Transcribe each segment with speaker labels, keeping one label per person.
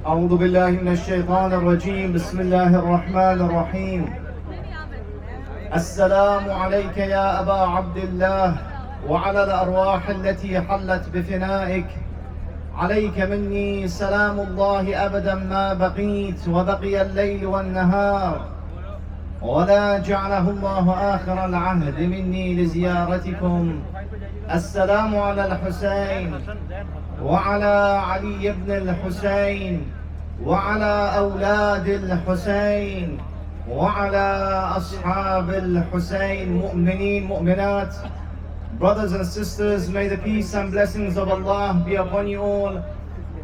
Speaker 1: أعوذ بالله من الشيطان الرجيم. بسم الله الرحمن الرحيم. السلام عليك يا أبا عبد الله وعلى الأرواح التي حلت بفنائك. عليك مني سلام الله أبدا ما بقيت وبقي الليل والنهار، ولا جعله الله آخر العهد مني لزيارتكم. السلام على الحسين وعلى علي بن الحسين وعلى أولاد الحسين وعلى أصحاب الحسين. مؤمنين مؤمنات, brothers and sisters, may the peace and blessings of Allah be upon you all.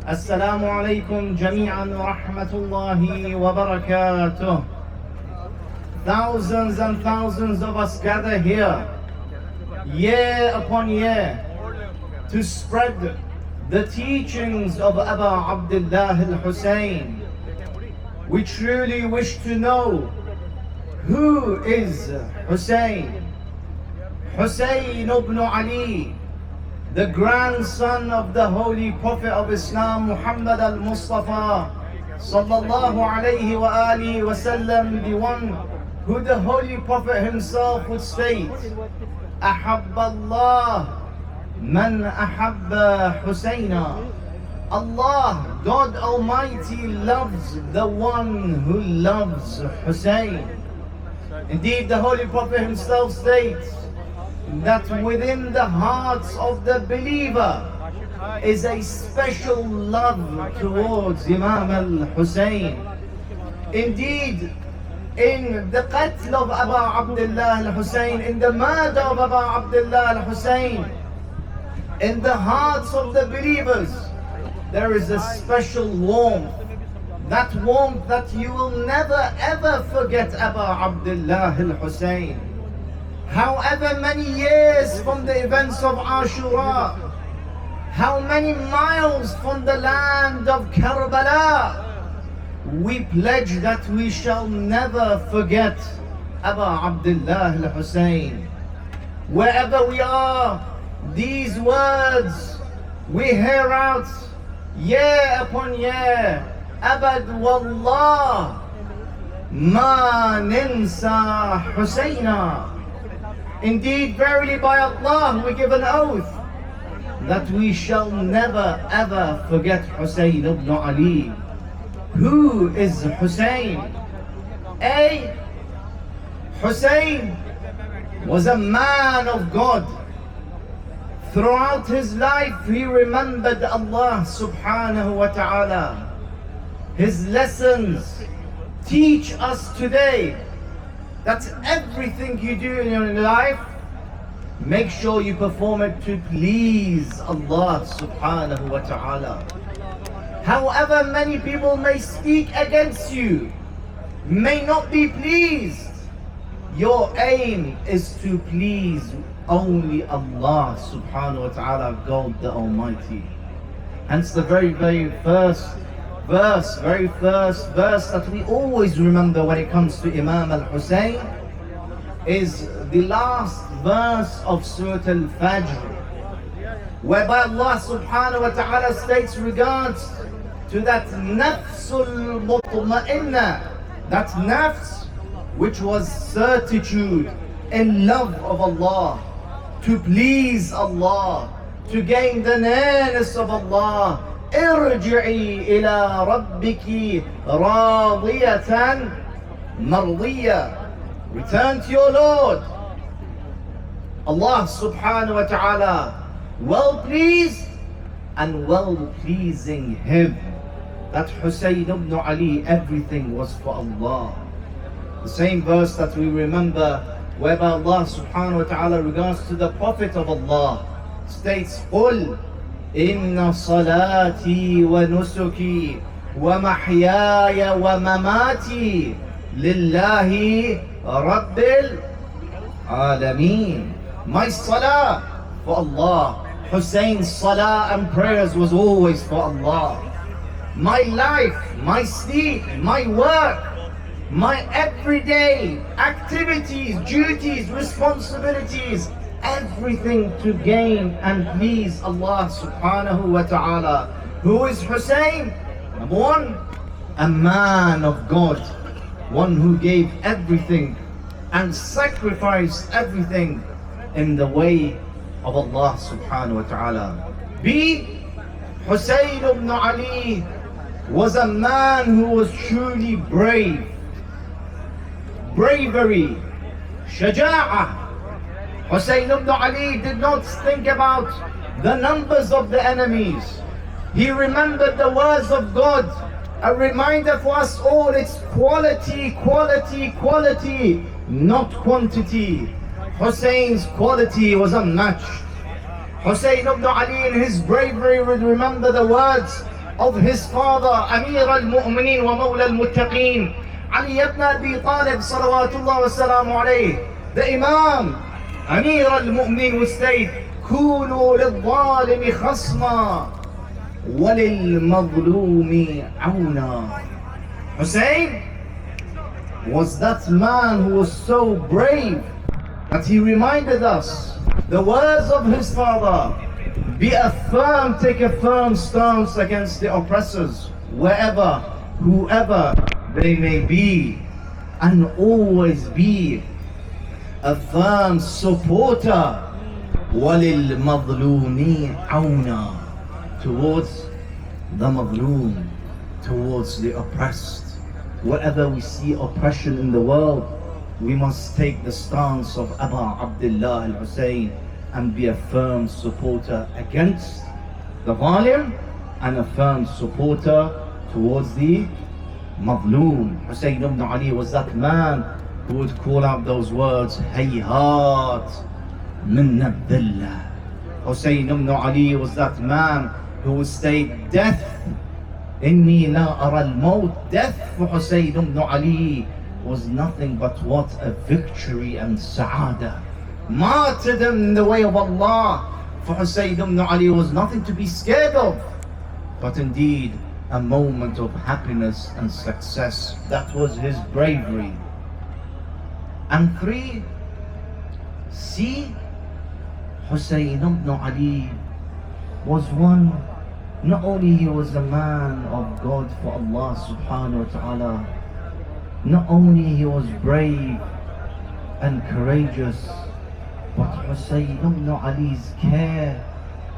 Speaker 1: Assalamu alaikum jami'an wa rahmatullahi wa barakatuh. Thousands and thousands of us gather here year upon year to spread the teachings of Aba Abdullah al-Hussein. We truly wish to know who is Hussein. Hussein ibn Ali, the grandson of the Holy Prophet of Islam, Muhammad al-Mustafa sallallahu alayhi wa alihi wa sallam, the one who the Holy Prophet himself would state, أحب الله من أحب حسينا. Allah, God Almighty, loves the one who loves Hussein. Indeed, the Holy Prophet himself states that within the hearts of the believer is a special love towards Imam al-Hussein. Indeed, in the qatl of Aba Abdullah al-Hussein, in the murder of Aba Abdullah al-Hussein, in the hearts of the believers, there is a special warmth. That warmth that you will never ever forget Aba Abdullah al-Hussein. However many years from the events of Ashura, how many miles from the land of Karbala, we pledge that we shall never forget Aba Abdullah al-Hussein. Wherever we are, these words we hear out year upon year. Abad wallah ma ninsa Husayna. Indeed, verily by Allah, we give an oath that we shall never ever forget Hussein ibn Ali. Who is Hussein? A. Hussein was a man of God. Throughout his life, he remembered Allah subhanahu wa ta'ala. His lessons teach us today that everything you do in your life, make sure you perform it to please Allah subhanahu wa ta'ala. However many people may speak against you, may not be pleased, your aim is to please only Allah subhanahu wa ta'ala, God the Almighty. Hence the very first verse that we always remember when it comes to Imam al-Hussein is the last verse of Surah Al-Fajr, whereby Allah subhanahu wa ta'ala states regards to that nafsul mutma'inna, that nafs which was certitude in love of Allah, to please Allah, to gain the nearness of Allah. ارجعي إلى ربك راضية مرضية. Return to your Lord, Allah subhanahu wa ta'ala, well pleased and well pleasing Him. That Hussein ibn Ali, everything was for Allah. The same verse that we remember, whereby Allah subhanahu wa ta'ala regards to the Prophet of Allah, states, قُلْ إِنَّ صَلَاتِي وَنُسُكِي وَمَحْيَايَ وَمَمَاتِي لِلَّهِ رَبِّ الْعَالَمِينَ. My salah for Allah. Hussein's salah and prayers was always for Allah. My life, my sleep, my work, my everyday activities, duties, responsibilities, everything to gain and please Allah subhanahu wa ta'ala. Who is Hussein? Number one, a man of God, one who gave everything and sacrificed everything in the way of Allah subhanahu wa ta'ala. B, Hussein ibn Ali was a man who was truly brave. Bravery, shaja'ah. Hussein ibn Ali did not think about the numbers of the enemies. He remembered the words of God. A reminder for us all, it's quality, quality, quality, not quantity. Hussein's quality was unmatched. Hussein ibn Ali in his bravery would remember the words of his father, Amir al-Mu'mineen wa Mawla al-Muttaqeen, Ali ibn Abi Talib salawatullah wa salamu alayhi. The Imam, Amir al-Mu'mineen would state, كونوا للظالم خصما وَلِلْمَظْلُومِ عَوْنًا. Hussein was that man who was so brave that he reminded us the words of his father, be a firm, take a firm stance against the oppressors, wherever, whoever they may be, and always be a firm supporter, وَلِلْمَظْلُومِ عَوْنًا, towards the madloom, towards the oppressed. Wherever we see oppression in the world, we must take the stance of Abu Abdullah al-Hussein and be a firm supporter against the zalim and a firm supporter towards the madloom. Hussein ibn Ali was that man who would call out those words, Hayhat min Abdullah. Hussein ibn Ali was that man who would state, death, inni la ara al-maut. Death for Hussein ibn Ali was nothing but what? A victory and sa'ada. Martyrdom in the way of Allah for Hussein ibn Ali was nothing to be scared of, but indeed a moment of happiness and success. That was his bravery. And 3, C, Hussein ibn Ali was one, not only he was a man of God for Allah subhanahu wa ta'ala, not only he was brave and courageous, but Hussein ibn Ali's care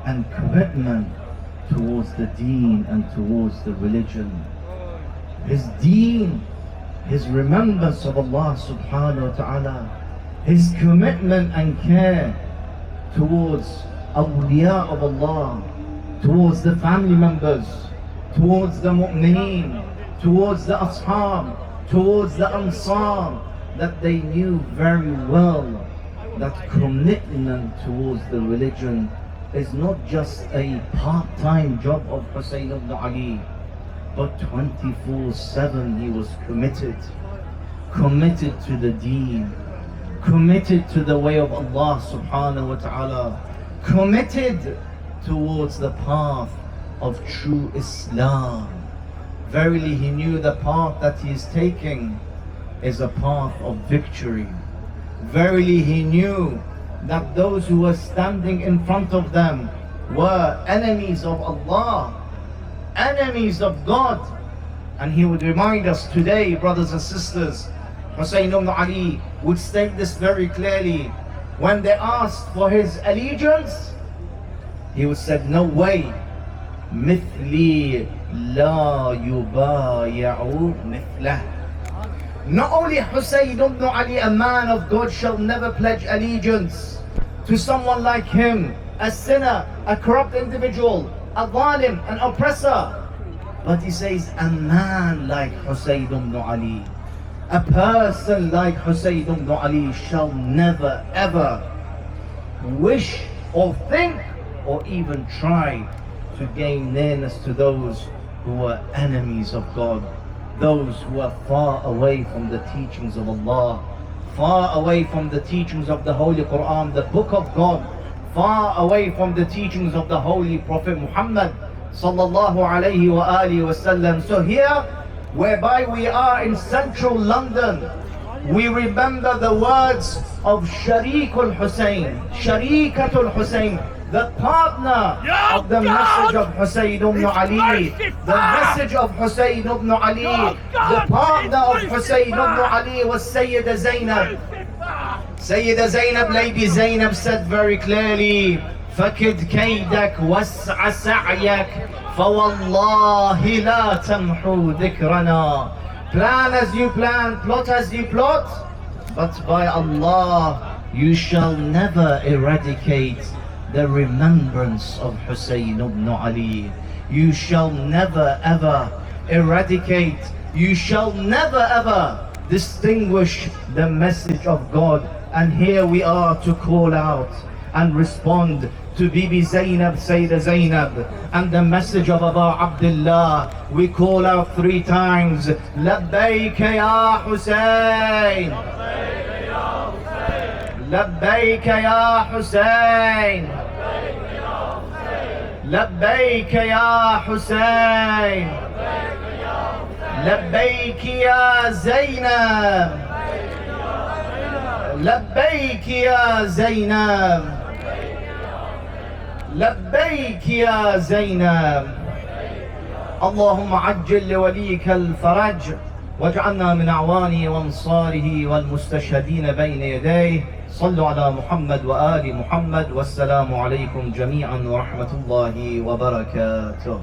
Speaker 1: and commitment towards the deen and towards the religion. His deen, his remembrance of Allah subhanahu wa ta'ala, his commitment and care towards awliya of Allah, towards the family members, towards the mu'mineen, towards the ashab, towards the ansar, that they knew very well that commitment towards the religion is not just a part-time job of Hussein ibn Ali, but 24/7 he was committed to the deen, committed to the way of Allah subhanahu wa ta'ala, committed towards the path of true Islam. Verily he knew the path that he is taking is a path of victory. Verily he knew that those who were standing in front of them were enemies of Allah, enemies of God. And he would remind us today, brothers and sisters, Hussein ibn Ali would state this very clearly. When they asked for his allegiance, he would say, no way, مثلي لا يبايع مثله. Not only Hussein ibn Ali, a man of God, shall never pledge allegiance to someone like him, a sinner, a corrupt individual, a zalim, an oppressor, but he says, a man like Hussein ibn Ali, a person like Hussein ibn Ali shall never ever wish or think or even try to gain nearness to those who are enemies of God, those who are far away from the teachings of Allah, far away from the teachings of the Holy Quran, the Book of God, far away from the teachings of the Holy Prophet Muhammad sallallahu alayhi wa alihi wasallam. So here, whereby we are in central London, we remember the words of Sharik al-Hussein, Sharikat al-Hussein, the partner of the message of Husayn ibn Ali, the message of Husayn ibn Ali, the partner of Husayn ibn Ali was Sayyida Zainab. Sayyida Zainab, Lady Zainab said very clearly, فَكِدْ كَيْدَكْ وَاسْعَ سَعْيَكْ فَوَاللَّهِ لَا تَمْحُوا ذِكْرَنَا. Plan as you plan, plot as you plot, but by Allah, you shall never eradicate the remembrance of Husayn ibn Ali. You shall never ever eradicate, you shall never ever distinguish the message of God. And here we are to call out and respond to Bibi Zainab, Sayyida Zainab, and the message of Aba Abdullah. We call out 3 times, Labbayk ya Husayn, Labbayk ya Husayn, Labbayk ya Husayn, Labbayk ya Zainab, Labbayk ya Zainab, لبيك يا زينب. اللهم عجل لوليك الفرج واجعلنا من أعوانه وأنصاره والمستشهدين بين يديه. صلوا على محمد وآل محمد والسلام عليكم جميعا ورحمة الله وبركاته.